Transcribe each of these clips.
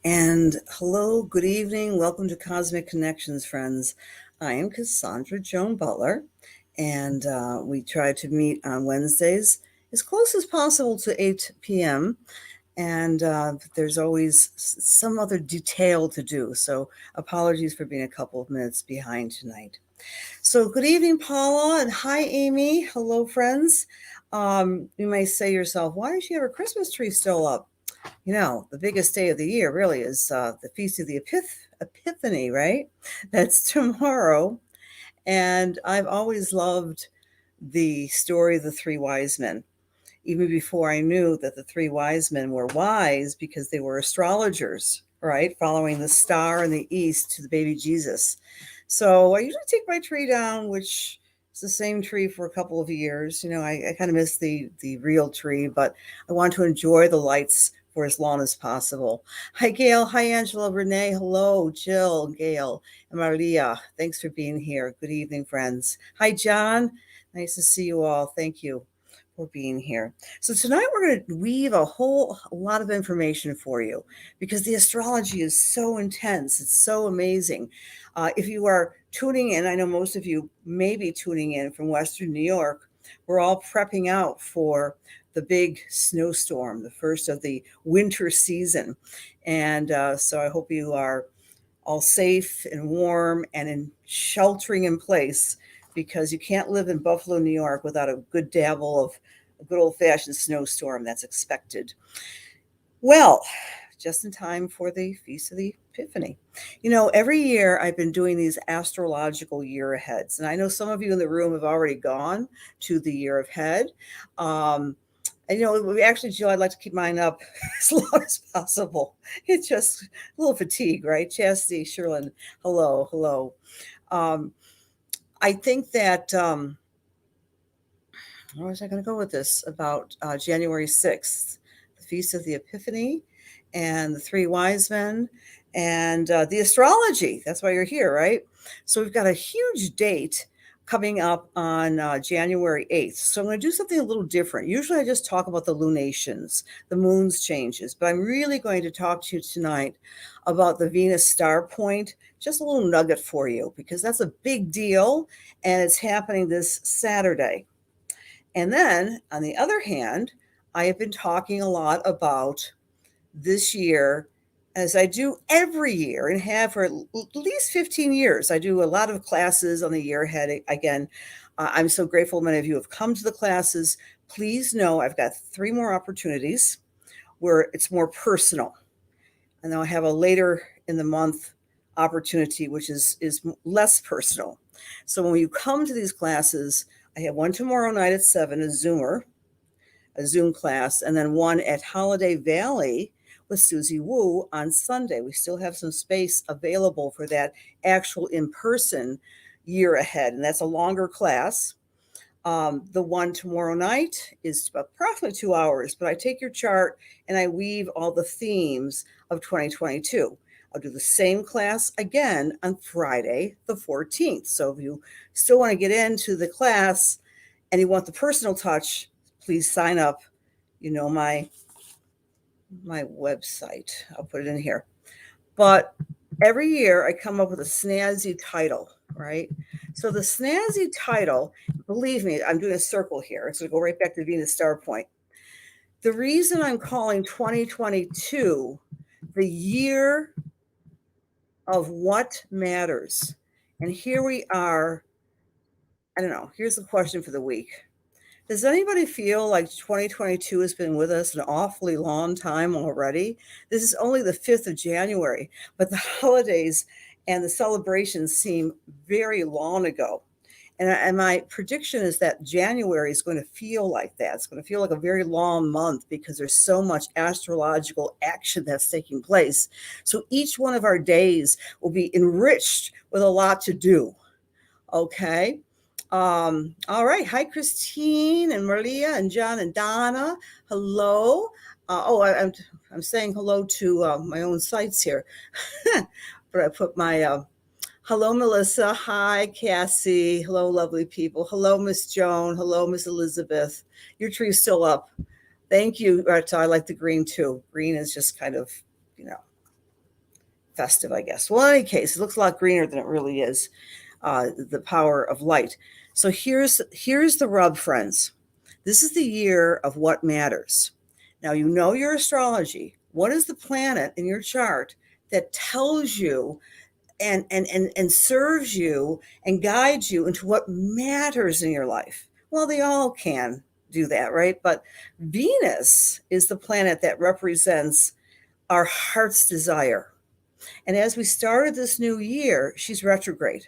And hello, good evening. Welcome to Cosmic Connections, friends. I am Cassandra Joan Butler, and we try to meet on Wednesdays as close as possible to 8 p.m. And there's always some other detail to do. So apologies for being a couple of minutes behind tonight. So good evening, Paula, and hi, Amy. Hello, friends. You may say to yourself, why does she have her Christmas tree still up? The biggest day of the year really is the Feast of the Epiphany, right? That's tomorrow. And I've always loved the story of the three wise men, even before I knew that the three wise men were wise because they were astrologers, right? Following the star in the east to the baby Jesus. So I usually take my tree down, which is the same tree for a couple of years. I kind of miss the real tree, but I want to enjoy the lights for as long as possible. Hi, Gail. Hi, Angela. Renee. Hello, Jill, Gail, and Maria. Thanks for being here. Good evening, friends. Hi, John. Nice to see you all. Thank you for being here. So tonight we're going to weave a whole lot of information for you because the astrology is so intense. It's so amazing. If you are tuning in, I know most of you may be tuning in from Western New York. We're all prepping out for the big snowstorm, the first of the winter season. And so I hope you are all safe and warm and in sheltering in place because you can't live in Buffalo, New York without a good dabble of a good old-fashioned snowstorm that's expected. Well, just in time for the Feast of the Epiphany. Every year I've been doing these astrological year aheads, and I know some of you in the room have already gone to the year ahead. And actually, Jill, I'd like to keep mine up as long as possible. It's just a little fatigue, right? Chastity, Sherlyn, hello. I think that, where was I going to go with this? About January 6th, the Feast of the Epiphany, and the Three Wise Men, and the astrology. That's why you're here, right? So we've got a huge date coming up on January 8th. So I'm going to do something a little different. Usually I just talk about the lunations, the moon's changes, but I'm really going to talk to you tonight about the Venus star point, just a little nugget for you, because that's a big deal, and it's happening this Saturday. And then, on the other hand, I have been talking a lot about this year, as I do every year and have for at least 15 years. I do a lot of classes on the year ahead. Again, I'm so grateful many of you have come to the classes. Please know I've got 3 more opportunities where it's more personal. And then I have a later in the month opportunity, which is less personal. So when you come to these classes, I have one tomorrow night at 7, a Zoom class, and then one at Holiday Valley with Susie Wu on Sunday. We still have some space available for that actual in-person year ahead, and that's a longer class. The one tomorrow night is approximately 2 hours, but I take your chart and I weave all the themes of 2022. I'll do the same class again on Friday, the 14th. So if you still want to get into the class and you want the personal touch, please sign up. My website. I'll put it in here. But every year I come up with a snazzy title, right? So the snazzy title, believe me, I'm doing a circle here. It's going to go right back to Venus star point. The reason I'm calling 2022 the year of what matters. And here we are. I don't know. Here's the question for the week. Does anybody feel like 2022 has been with us an awfully long time already? This is only the 5th of January, but the holidays and the celebrations seem very long ago. And my prediction is that January is going to feel like that. It's going to feel like a very long month because there's so much astrological action that's taking place. So each one of our days will be enriched with a lot to do. Okay. All right. Hi, Christine and Maria and John and Donna. Hello. I'm saying hello to my own sites here, but I put my hello, Melissa. Hi, Cassie. Hello, lovely people. Hello, Miss Joan. Hello, Miss Elizabeth. Your tree's still up. Thank you. I like the green too. Green is just kind of, festive, I guess. Well, in any case, it looks a lot greener than it really is, the power of light. So here's the rub, friends. This is the year of what matters. Now, you know your astrology. What is the planet in your chart that tells you and serves you and guides you into what matters in your life? Well, they all can do that, right? But Venus is the planet that represents our heart's desire. And as we started this new year, she's retrograde.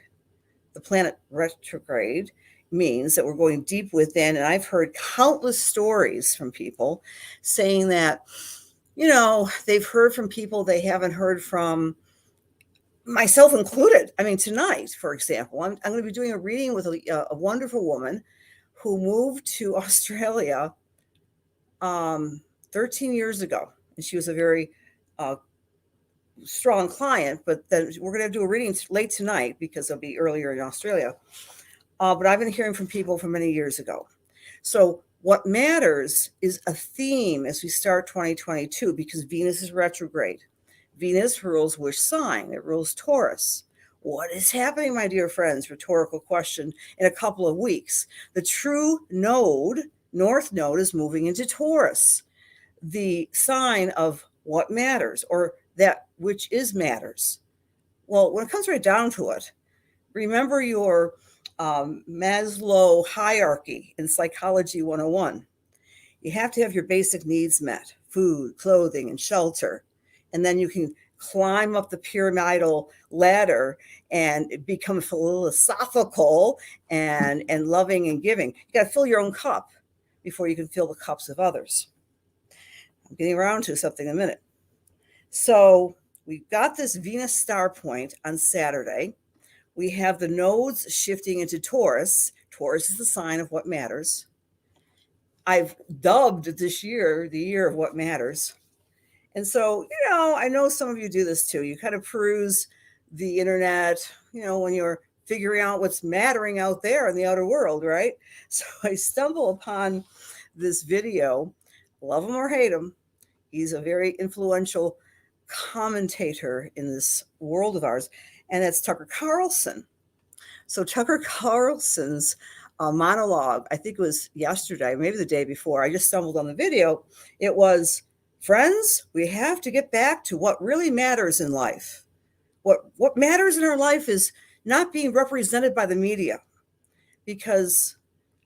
The planet retrograde means that we're going deep within. And I've heard countless stories from people saying that, they've heard from people they haven't heard from, myself included. I mean, tonight, for example, I'm going to be doing a reading with a wonderful woman who moved to Australia 13 years ago. And she was a very strong client, but then we're going to do a reading late tonight because it'll be earlier in Australia. But I've been hearing from people from many years ago. So what matters is a theme as we start 2022, because Venus is retrograde. Venus rules which sign? It rules Taurus. What is happening, my dear friends? Rhetorical question. In a couple of weeks, the true node, North Node, is moving into Taurus, the sign of what matters, or that which is matters. Well, when it comes right down to it, remember your Maslow hierarchy in Psychology 101. You have to have your basic needs met: food, clothing, and shelter. And then you can climb up the pyramidal ladder and become philosophical and loving and giving. You got to fill your own cup before you can fill the cups of others. I'm getting around to something in a minute. So we've got this Venus star point on Saturday. We have the nodes shifting into Taurus. Taurus is the sign of what matters. I've dubbed this year the year of what matters. And so, I know some of you do this too. You kind of peruse the internet, when you're figuring out what's mattering out there in the outer world, right? So I stumble upon this video, love him or hate him. He's a very influential commentator in this world of ours, and that's Tucker Carlson. So Tucker Carlson's monologue, I think it was yesterday, maybe the day before, I just stumbled on the video. It was, friends, we have to get back to what really matters in life. What matters in our life is not being represented by the media, because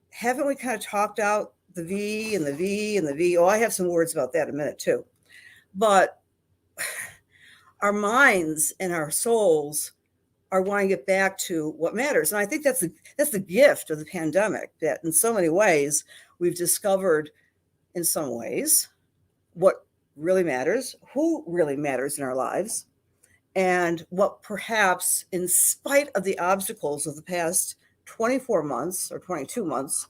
haven't we kind of talked out the V and the V and the V? Oh, I have some words about that in a minute too. But our minds and our souls are wanting to get back to what matters. And I think that's the gift of the pandemic, that in so many ways we've discovered, in some ways, what really matters, who really matters in our lives, and what perhaps, in spite of the obstacles of the past 24 months or 22 months,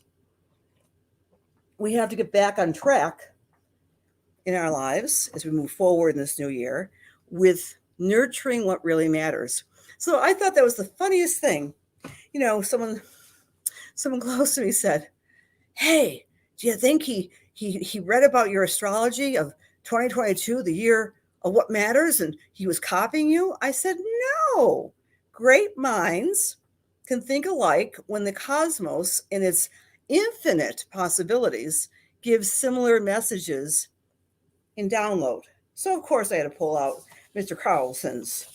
we have to get back on track in our lives as we move forward in this new year with nurturing what really matters. So I thought that was the funniest thing. Someone close to me said, "Hey, do you think he read about your astrology of 2022, the year of what matters, and he was copying you?" I said, no. Great minds can think alike when the cosmos, in its infinite possibilities, gives similar messages in download. So, of course, I had to pull out Mr. Carlson's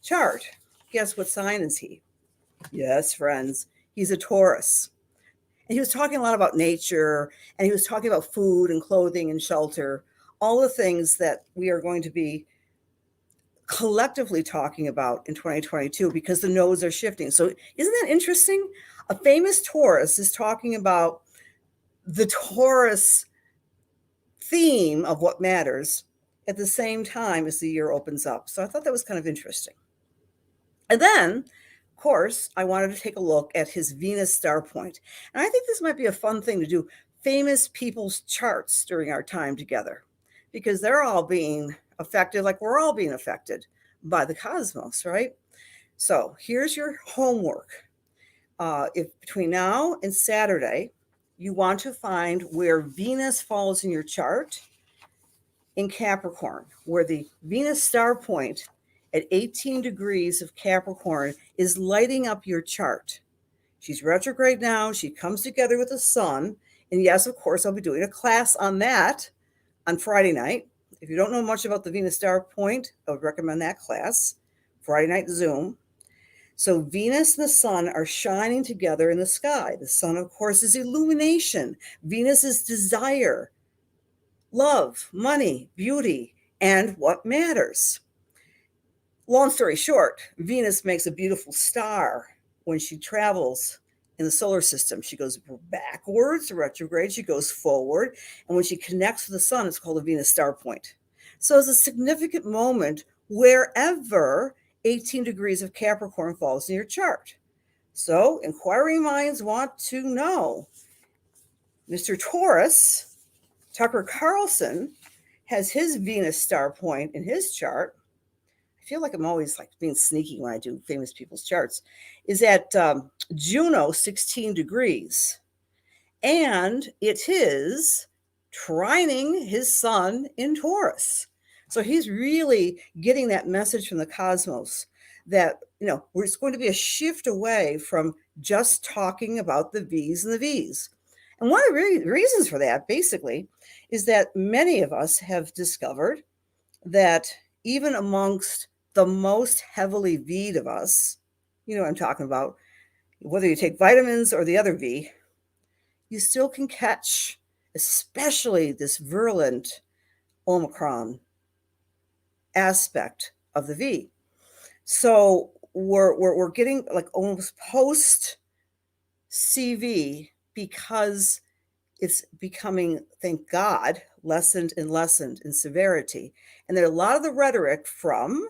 chart. Guess what sign is he? Yes, friends, he's a Taurus. And he was talking a lot about nature, and he was talking about food and clothing and shelter, all the things that we are going to be collectively talking about in 2022 because the nodes are shifting. So isn't that interesting? A famous Taurus is talking about the Taurus theme of what matters at the same time as the year opens up. So I thought that was kind of interesting. And then, of course, I wanted to take a look at his Venus star point. And I think this might be a fun thing to do, famous people's charts during our time together, because they're all being affected like we're all being affected by the cosmos, right? So here's your homework. If between now and Saturday, you want to find where Venus falls in your chart in Capricorn, where the Venus star point at 18 degrees of Capricorn is lighting up your chart. She's retrograde now. She comes together with the sun. And yes, of course, I'll be doing a class on that on Friday night. If you don't know much about the Venus star point, I would recommend that class, Friday night Zoom. So Venus and the sun are shining together in the sky. The sun, of course, is illumination. Venus is desire, love, money, beauty, and what matters. Long story short, Venus makes a beautiful star when she travels in the solar system. She goes backwards, retrograde, she goes forward. And when she connects with the sun, it's called a Venus star point. So it's a significant moment wherever 18 degrees of Capricorn falls in your chart. So inquiring minds want to know. Mr. Taurus, Tucker Carlson, has his Venus star point in his chart. I feel like I'm always like being sneaky when I do famous people's charts, is at Juno 16 degrees. And it is trining his sun in Taurus. So he's really getting that message from the cosmos that, it's going to be a shift away from just talking about the V's and the V's. And one of the reasons for that, basically, is that many of us have discovered that even amongst the most heavily V'd of us, you know what I'm talking about, whether you take vitamins or the other V, you still can catch, especially this virulent Omicron aspect of the V. So we're getting like almost post CV because it's becoming, thank God, lessened in severity. And there are a lot of the rhetoric from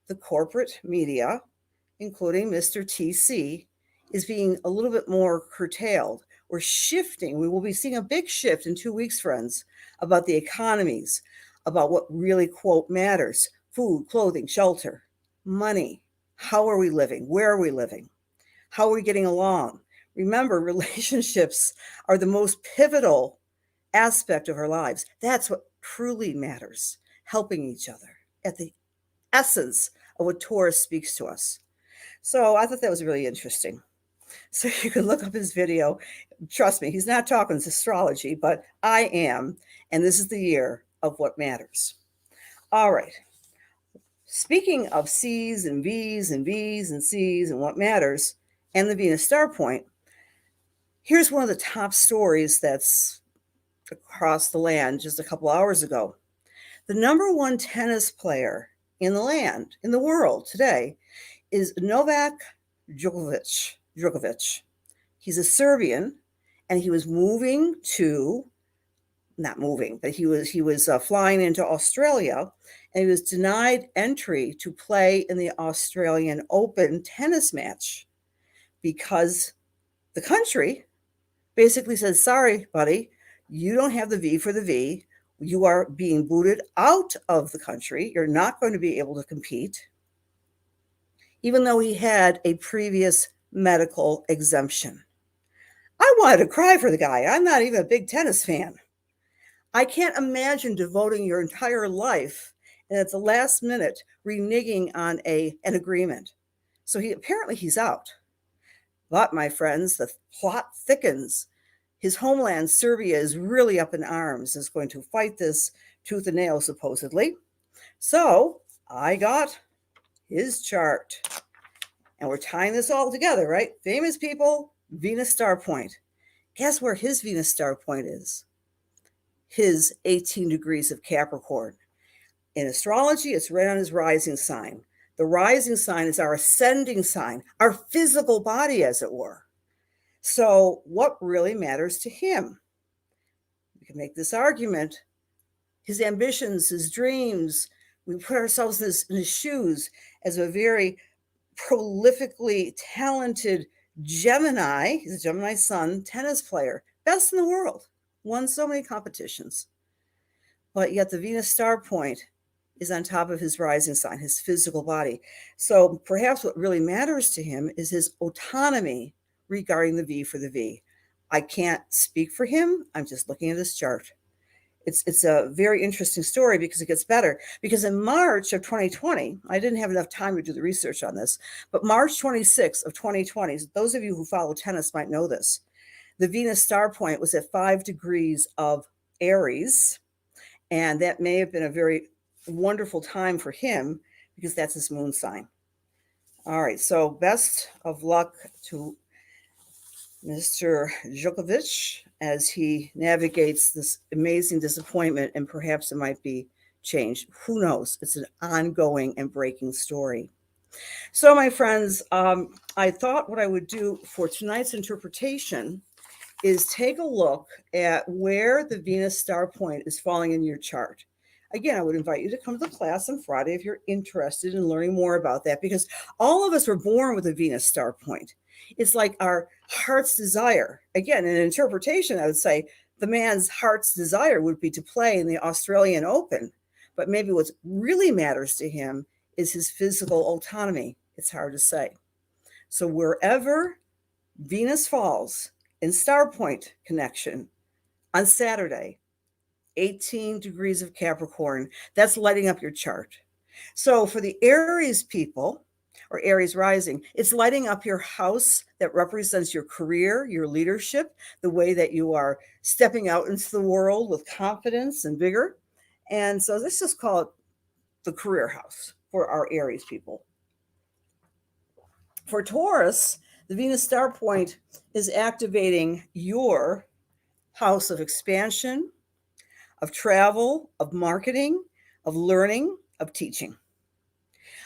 the corporate media, including Mr. TC, is being a little bit more curtailed. We're shifting. We will be seeing a big shift in 2 weeks, friends, about the economies, about what really, quote, matters: food, clothing, shelter, money. How are we living? Where are we living? How are we getting along? Remember, relationships are the most pivotal aspect of our lives. That's what truly matters, helping each other at the essence of what Taurus speaks to us. So I thought that was really interesting. So you can look up his video. Trust me, he's not talking astrology, but I am. And this is the year of what matters. All right. Speaking of C's and V's and V's and C's and what matters, and the Venus star point, here's one of the top stories that's across the land just a couple hours ago. The number one tennis player in the land, in the world today, is Novak Djokovic. He's a Serbian, and he was flying into Australia, and he was denied entry to play in the Australian Open tennis match because the country basically says, sorry, buddy, you don't have the V for the V. You are being booted out of the country. You're not going to be able to compete, even though he had a previous medical exemption. I wanted to cry for the guy. I'm not even a big tennis fan. I can't imagine devoting your entire life and at the last minute reneging on an agreement. So he's out. But, my friends, the plot thickens. His homeland, Serbia, is really up in arms, is going to fight this tooth and nail, supposedly. So I got his chart. And we're tying this all together, right? Famous people, Venus star point. Guess where his Venus star point is? His 18 degrees of Capricorn. In astrology, it's right on his rising sign. The rising sign is our ascending sign, our physical body, as it were. So what really matters to him? We can make this argument. His ambitions, his dreams, we put ourselves in his shoes as a very prolifically talented Gemini. He's a Gemini sun, tennis player, best in the world, won so many competitions. But yet the Venus star point is on top of his rising sign, his physical body. So perhaps what really matters to him is his autonomy regarding the V for the V. I can't speak for him. I'm just looking at his chart. It's a very interesting story because it gets better. Because in March of 2020, I didn't have enough time to do the research on this, but March 26th of 2020, those of you who follow tennis might know this, the Venus star point was at 5 degrees of Aries, and that may have been a very wonderful time for him because that's his moon sign. All right, so best of luck to Mr. Djokovic as he navigates this amazing disappointment, and perhaps it might be changed. Who knows? It's an ongoing and breaking story. So, my friends, I thought what I would do for tonight's interpretation is take a look at where the Venus star point is falling in your chart. Again, I would invite you to come to the class on Friday if you're interested in learning more about that, because all of us were born with a Venus star point. It's like our heart's desire. Again, in interpretation, I would say the man's heart's desire would be to play in the Australian Open, but maybe what really matters to him is his physical autonomy. It's hard to say. So wherever Venus falls in star point connection on Saturday, 18 degrees of Capricorn, that's lighting up your chart. So for the Aries people, or Aries rising, it's lighting up your house that represents your career, your leadership, the way that you are stepping out into the world with confidence and vigor. And so let's just call it the career house for our Aries people. For Taurus, the Venus star point is activating your house of expansion, of travel, of marketing, of learning, of teaching.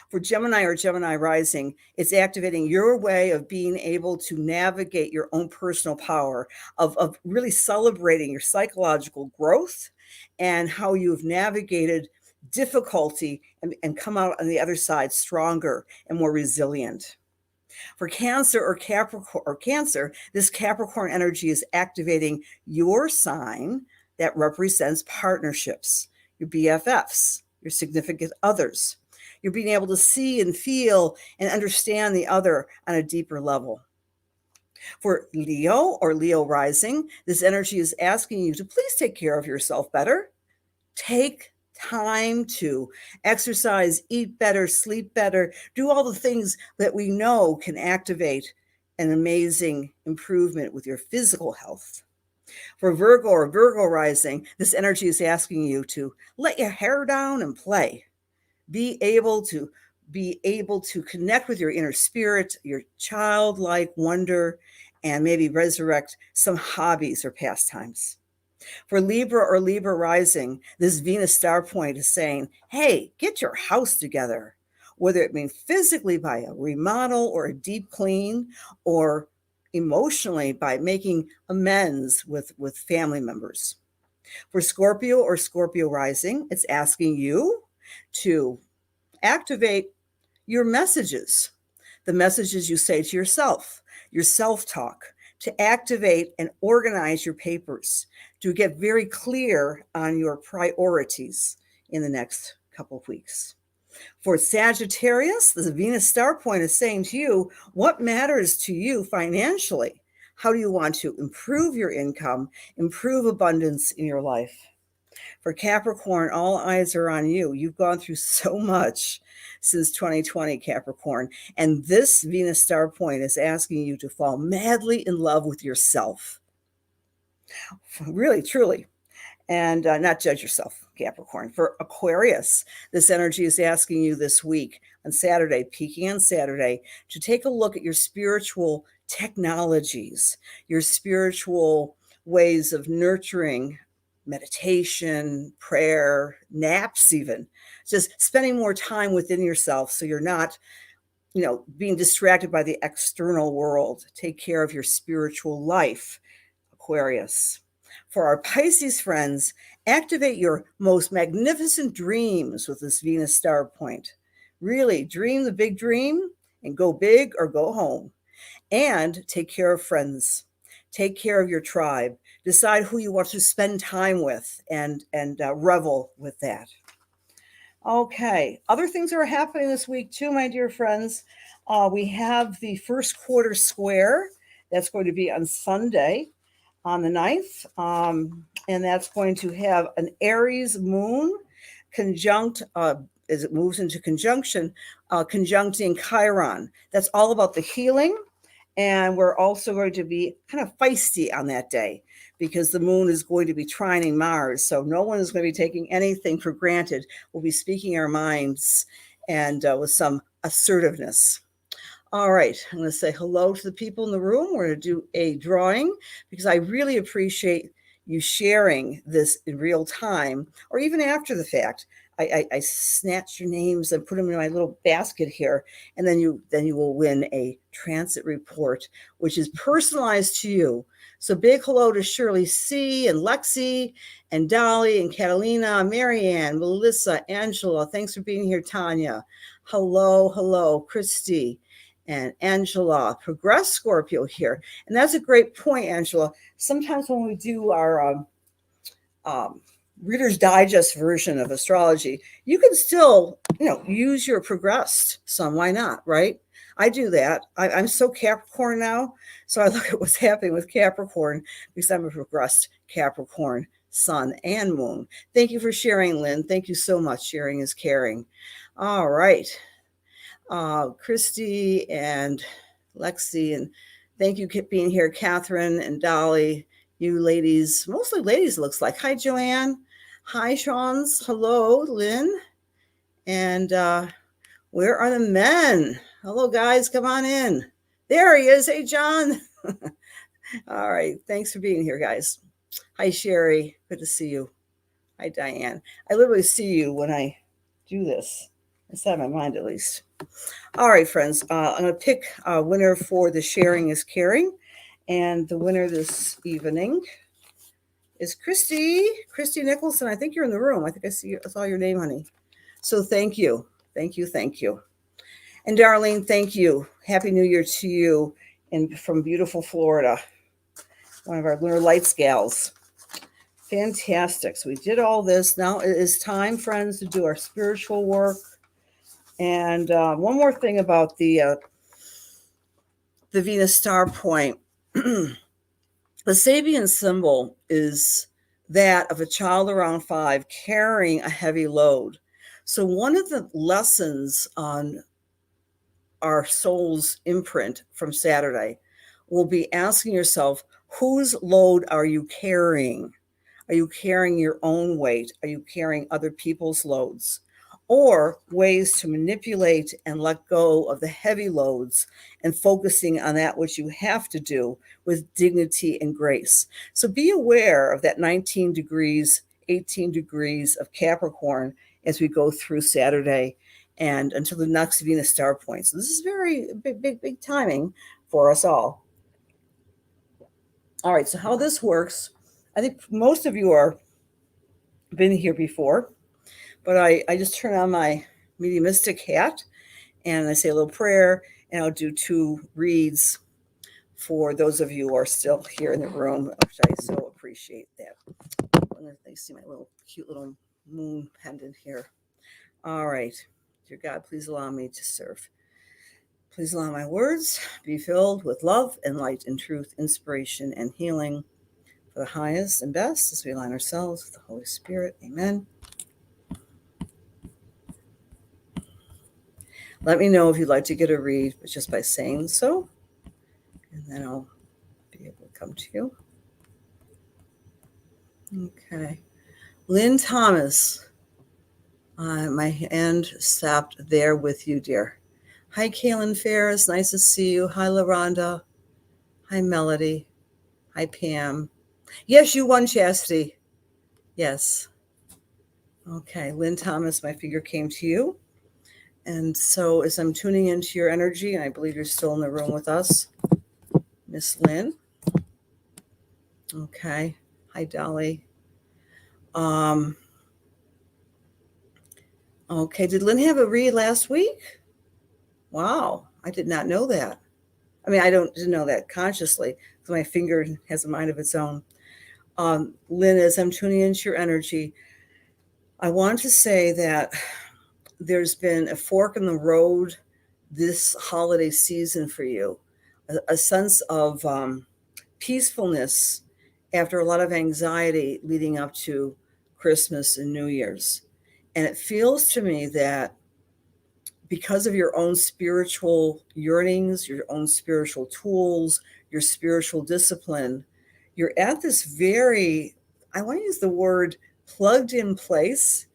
For Gemini or Gemini rising, it's activating your way of being able to navigate your own personal power, of really celebrating your psychological growth and how you've navigated difficulty and come out on the other side stronger and more resilient. For Cancer or Capricorn or Cancer, this Capricorn energy is activating your sign that represents partnerships, your BFFs, your significant others. You're being able to see and feel and understand the other on a deeper level. For Leo or Leo rising, this energy is asking you to please take care of yourself better. Take time to exercise, eat better, sleep better, do all the things that we know can activate an amazing improvement with your physical health. For Virgo or Virgo rising, this energy is asking you to let your hair down and play. Be able to connect with your inner spirit, your childlike wonder, and maybe resurrect some hobbies or pastimes. For Libra or Libra rising, this Venus star point is saying, hey, get your house together, whether it means physically by a remodel or a deep clean, or emotionally by making amends with family members. For Scorpio or Scorpio rising, it's asking you to activate your messages, the messages you say to yourself, your self-talk, to activate and organize your papers, to get very clear on your priorities in the next couple of weeks. For Sagittarius, the Venus star point is saying to you, what matters to you financially? How do you want to improve your income, improve abundance in your life? For Capricorn, all eyes are on you. You've gone through so much since 2020, Capricorn. And this Venus star point is asking you to fall madly in love with yourself. Really, truly. And not judge yourself, Capricorn. For Aquarius, this energy is asking you this week on Saturday, peaking on Saturday, to take a look at your spiritual technologies, your spiritual ways of nurturing meditation, prayer, naps even, just spending more time within yourself so you're not, being distracted by the external world. Take care of your spiritual life, Aquarius. For our Pisces friends, activate your most magnificent dreams with this Venus star point. Really dream the big dream and go big or go home. And take care of friends. Take care of your tribe. Decide who you want to spend time with and revel with that. Okay, other things are happening this week too, my dear friends. We have the first quarter square. That's going to be on Sunday. on the 9th. And that's going to have an Aries moon conjunct, as it moves into conjunction, conjuncting Chiron. That's all about the healing. And we're also going to be kind of feisty on that day because the moon is going to be trining Mars. So no one is going to be taking anything for granted. We'll be speaking our minds and with some assertiveness. All right, I'm going to say hello to the people in the room. We're going to do a drawing because I really appreciate you sharing this in real time or even after the fact. I snatch your names and put them in my little basket here, and then you will win a transit report, which is personalized to you. So big hello to Shirley C. and Lexi and Dolly and Catalina, Marianne, Melissa, Angela. Thanks for being here, Tanya. Hello, Christy and Angela. Progress Scorpio here. And that's a great point, Angela. Sometimes when we do our Reader's Digest version of astrology, you can still, use your progressed sun. Why not, right? I do that. I'm so Capricorn now. So I look at what's happening with Capricorn because I'm a progressed Capricorn sun and moon. Thank you for sharing, Lynn. Thank you so much. Sharing is caring. All right. Christy and Lexi, and thank you for being here, Catherine and Dolly. You ladies, mostly ladies, looks like. Hi, Joanne. Hi, Sean's. Hello, Lynn. And where are the men? Hello, guys. Come on in. There he is. Hey, John. All right. Thanks for being here, guys. Hi, Sherry. Good to see you. Hi, Diane. I literally see you when I do this. Inside my mind, at least. All right, friends. I'm going to pick a winner for the Sharing is Caring. And the winner this evening is Christy Nicholson. I think you're in the room. I think I saw your name, honey. So thank you. And Darlene, thank you. Happy New Year to you from beautiful Florida. One of our Lunar Lights gals. Fantastic. So we did all this. Now it is time, friends, to do our spiritual work. And one more thing about the Venus star point. The Sabian symbol is that of a child around 5 carrying a heavy load. So one of the lessons on our soul's imprint from Saturday will be asking yourself, whose load are you carrying? Are you carrying your own weight? Are you carrying other people's loads? Or ways to manipulate and let go of the heavy loads and focusing on that which you have to do with dignity and grace. So be aware of that 19 degrees, 18 degrees of Capricorn as we go through Saturday and until the next Venus star point. So this is very big timing for us all. All right, so how this works, I think most of you are been here before. But I just turn on my mediumistic hat and I say a little prayer, and I'll do 2 reads for those of you who are still here in the room, which I so appreciate that. They see my cute little moon pendant here. All right. Dear God, please allow me to serve. Please allow my words be filled with love and light and truth, inspiration and healing for the highest and best as we align ourselves with the Holy Spirit. Amen. Let me know if you'd like to get a read, but just by saying so, and then I'll be able to come to you. Okay. Lynn Thomas, my hand stopped there with you, dear. Hi, Kaylin Ferris. Nice to see you. Hi, LaRonda. Hi, Melody. Hi, Pam. Yes, you won, Chastity. Yes. Okay, Lynn Thomas, my finger came to you. And so as I'm tuning into your energy, and I believe you're still in the room with us, Miss Lynn. Okay. Hi, Dolly. Okay. Did Lynn have a read last week? Wow. I did not know that. I mean, didn't know that consciously because my finger has a mind of its own. Lynn, as I'm tuning into your energy, I want to say that there's been a fork in the road this holiday season for you, a sense of peacefulness after a lot of anxiety leading up to Christmas and New Year's. And it feels to me that because of your own spiritual yearnings, your own spiritual tools, your spiritual discipline, you're at this very, I want to use the word plugged in place,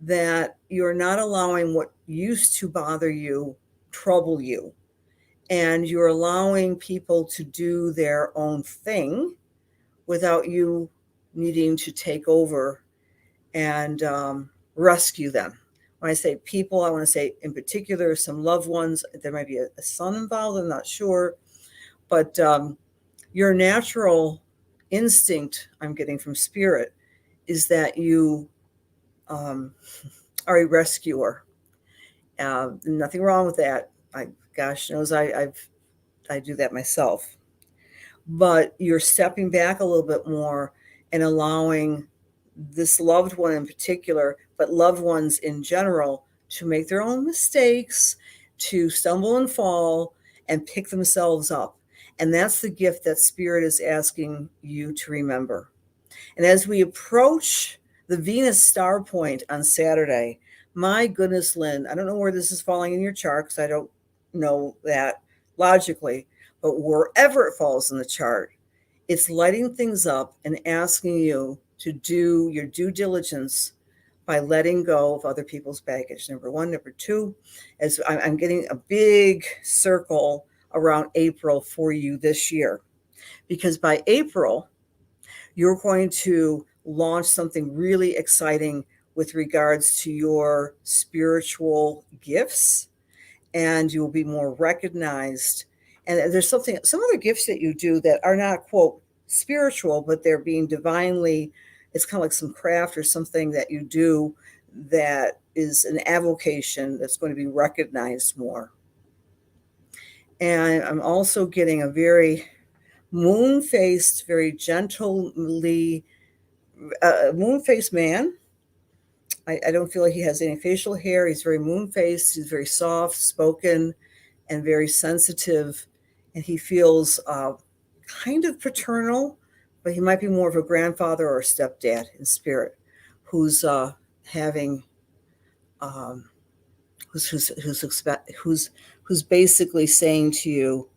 that you're not allowing what used to bother you trouble you. And you're allowing people to do their own thing without you needing to take over and rescue them. When I say people, I want to say in particular some loved ones. There might be a son involved, I'm not sure. But your natural instinct, I'm getting from spirit, is that you are a rescuer. Nothing wrong with that. Gosh knows I do that myself. But you're stepping back a little bit more and allowing this loved one in particular, but loved ones in general, to make their own mistakes, to stumble and fall and pick themselves up. And that's the gift that Spirit is asking you to remember. And as we approach the Venus star point on Saturday, my goodness, Lynn, I don't know where this is falling in your chart because I don't know that logically, but wherever it falls in the chart, it's lighting things up and asking you to do your due diligence by letting go of other people's baggage. Number one. Number two, as I'm getting a big circle around April for you this year, because by April, you're going to launch something really exciting with regards to your spiritual gifts, and you'll be more recognized. And there's some other gifts that you do that are not, quote, spiritual, but they're being divinely, it's kind of like some craft or something that you do that is an avocation that's going to be recognized more. And I'm also getting a very moon-faced, very gently, moon-faced man. I don't feel like he has any facial hair. He's very moon-faced. He's very soft-spoken and very sensitive. And he feels kind of paternal, but he might be more of a grandfather or a stepdad in spirit, who's having, who's basically saying to you,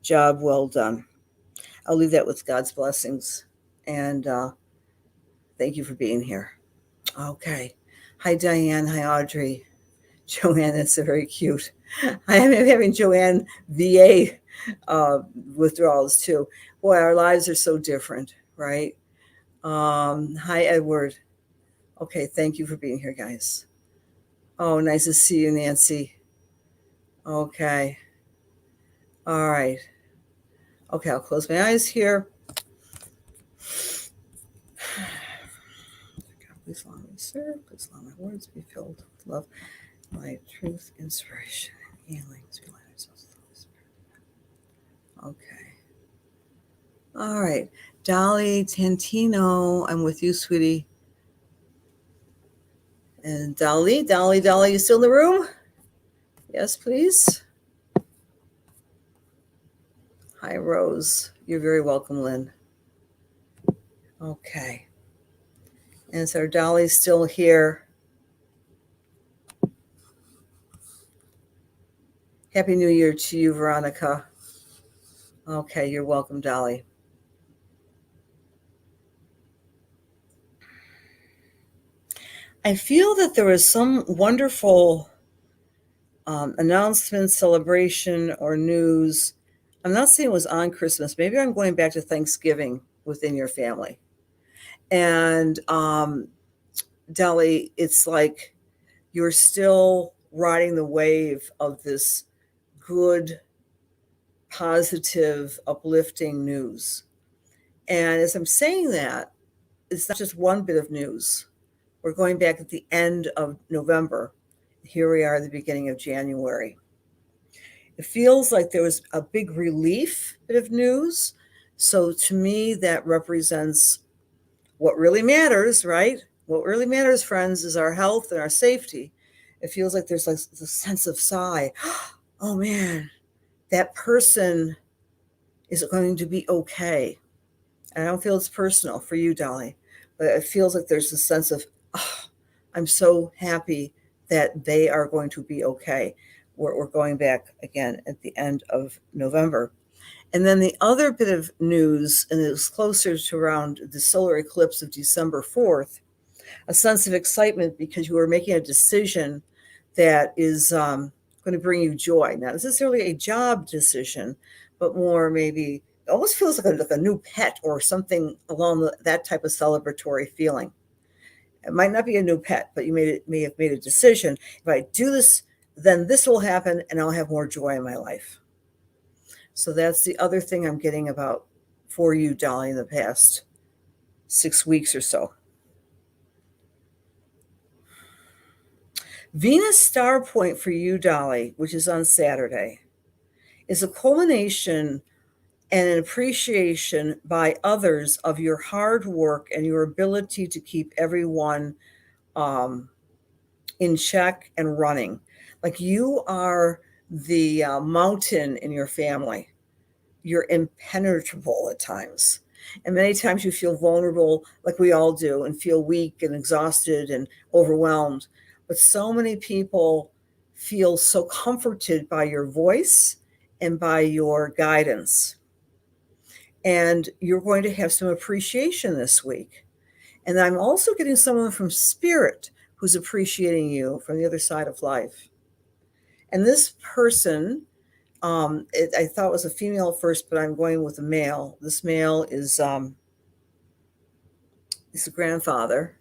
"Job well done." I'll leave that with God's blessings, and thank you for being here. Okay. Hi, Diane. Hi, Audrey. Joanne, that's very cute. I am having Joanne VA withdrawals too. Boy, our lives are so different, right? Hi, Edward. Okay, thank you for being here, guys. Oh, nice to see you, Nancy. Okay. All right. Okay, I'll close my eyes here. Please allow me to serve. Please allow my words to be filled with love, light, truth, inspiration, and healing. Okay. All right. Dolly Tantino, I'm with you, sweetie. And Dolly, you still in the room? Yes, please. Hi, Rose. You're very welcome, Lynn. Okay. And so Dolly's still here. Happy New Year to you, Veronica. Okay, you're welcome, Dolly. I feel that there was some wonderful announcement, celebration, or news. I'm not saying it was on Christmas. Maybe I'm going back to Thanksgiving within your family. And Dolly, it's like you're still riding the wave of this good, positive, uplifting news. And as I'm saying that, it's not just one bit of news. We're going back at the end of November. Here we are at the beginning of January. It feels like there was a big relief bit of news. So to me, that represents what really matters, right? What really matters, friends, is our health and our safety. It feels like there's like this sense of sigh. Oh man, that person is going to be okay. And I don't feel it's personal for you, Dolly, but it feels like there's a sense of, oh, I'm so happy that they are going to be okay. We're going back again at the end of November. And then the other bit of news, and it was closer to around the solar eclipse of December 4th, a sense of excitement because you are making a decision that is going to bring you joy. Not necessarily a job decision, but more maybe, it almost feels like a new pet or something along that type of celebratory feeling. It might not be a new pet, but you may have made a decision. If I do this, then this will happen and I'll have more joy in my life. So that's the other thing I'm getting about for you, Dolly, in the past 6 weeks or so. Venus star point for you, Dolly, which is on Saturday, is a culmination and an appreciation by others of your hard work and your ability to keep everyone in check and running. Like you are the mountain in your family. You're impenetrable at times. And many times you feel vulnerable, like we all do, and feel weak and exhausted and overwhelmed. But so many people feel so comforted by your voice and by your guidance. And you're going to have some appreciation this week. And I'm also getting someone from Spirit who's appreciating you from the other side of life. And this person, I thought it was a female first, but I'm going with a male. This male is a grandfather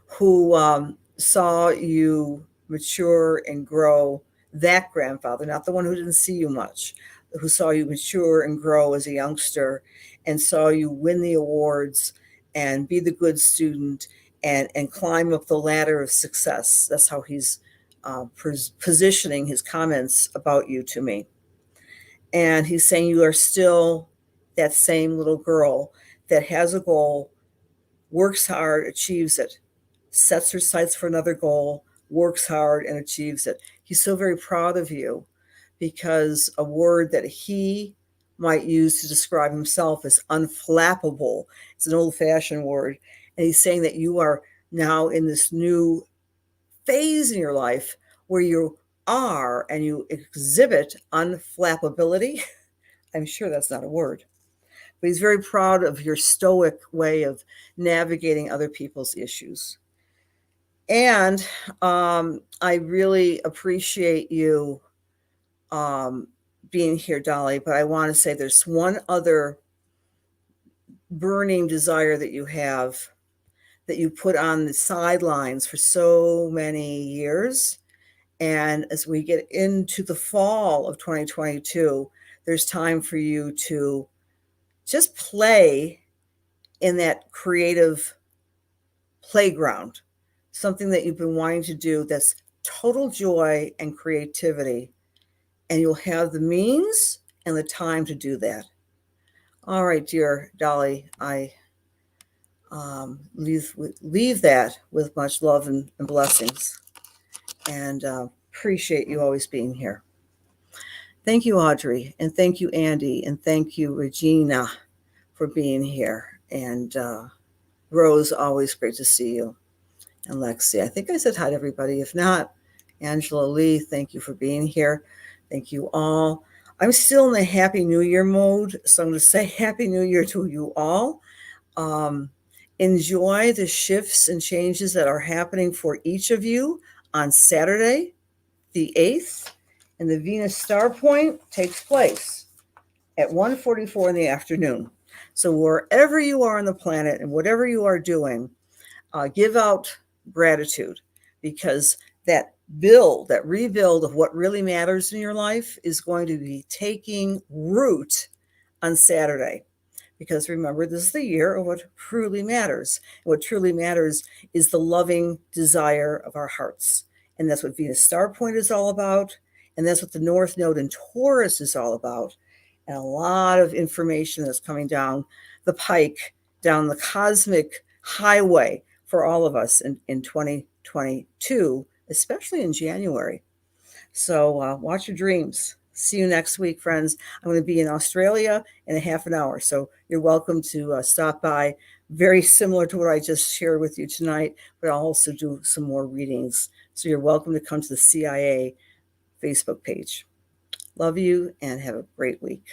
who saw you mature and grow. That grandfather, not the one who didn't see you much, who saw you mature and grow as a youngster and saw you win the awards and be the good student and climb up the ladder of success. That's how he's positioning his comments about you to me. And he's saying you are still that same little girl that has a goal, works hard, achieves it, sets her sights for another goal, works hard, and achieves it. He's so very proud of you because a word that he might use to describe himself is unflappable. It's an old-fashioned word. And he's saying that you are now in this new phase in your life where you are and you exhibit unflappability. I'm sure that's not a word. But he's very proud of your stoic way of navigating other people's issues. And I really appreciate you being here, Dolly, but I want to say there's one other burning desire that you have that you put on the sidelines for so many years. And as we get into the fall of 2022, there's time for you to just play in that creative playground, something that you've been wanting to do that's total joy and creativity. And you'll have the means and the time to do that. All right, dear Dolly, I leave that with much love and blessings, and appreciate you always being here. Thank you, Audrey, and thank you, Andy, and thank you, Regina, for being here. And Rose, always great to see you. And Lexi, I think I said hi to everybody. If not, Angela Lee, thank you for being here. Thank you all. I'm still in the Happy New Year mode, so I'm going to say Happy New Year to you all. Enjoy the shifts and changes that are happening for each of you on Saturday, the 8th, and the Venus star point takes place at 1:44 in the afternoon. So wherever you are on the planet and whatever you are doing, give out gratitude, because that rebuild of what really matters in your life is going to be taking root on Saturday. Because remember, this is the year of what truly matters. What truly matters is the loving desire of our hearts. And that's what Venus star point is all about. And that's what the North Node in Taurus is all about. And a lot of information that's coming down the pike, down the cosmic highway for all of us in 2022, especially in January. So watch your dreams. See you next week, friends. I'm going to be in Australia in a half an hour, so you're welcome to stop by. Very similar to what I just shared with you tonight, but I'll also do some more readings. So you're welcome to come to the CIA Facebook page. Love you and have a great week.